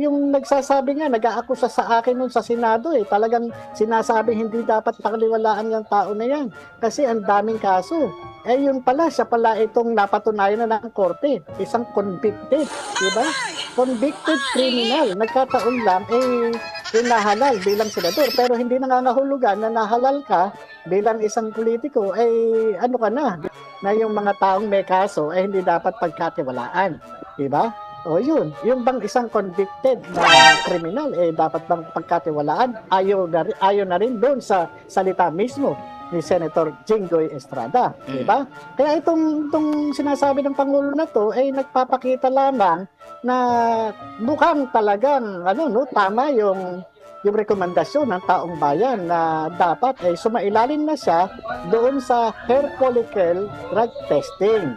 yung nagsasabi nga, nag-aakusa sa akin nun sa Senado eh. Talagang sinasabi hindi dapat paniwalaan yung tao na yan. Kasi ang daming kaso. Eh yun pala, siya pala itong napatunayan na ng korte. Isang convicted, di ba? Convicted criminal. Nagkataon lang, eh, hinahalal bilang senador. Pero hindi nangangahulugan na nahalal ka bilang isang politiko, eh ano ka na yung mga taong may kaso, eh hindi dapat pagkatiwalaan. Di ba? O yun, yung bang isang convicted na kriminal, eh dapat bang pagkatiwalaan? Ayaw na rin doon sa salita mismo ni Senator Jinggoy Estrada, di ba? Kaya itong sinasabi ng Pangulo na to ay nagpapakita lamang na mukhang talagang ano no, tama yung rekomendasyon ng taong bayan na dapat ay sumailalim na siya doon sa hair follicle drug testing.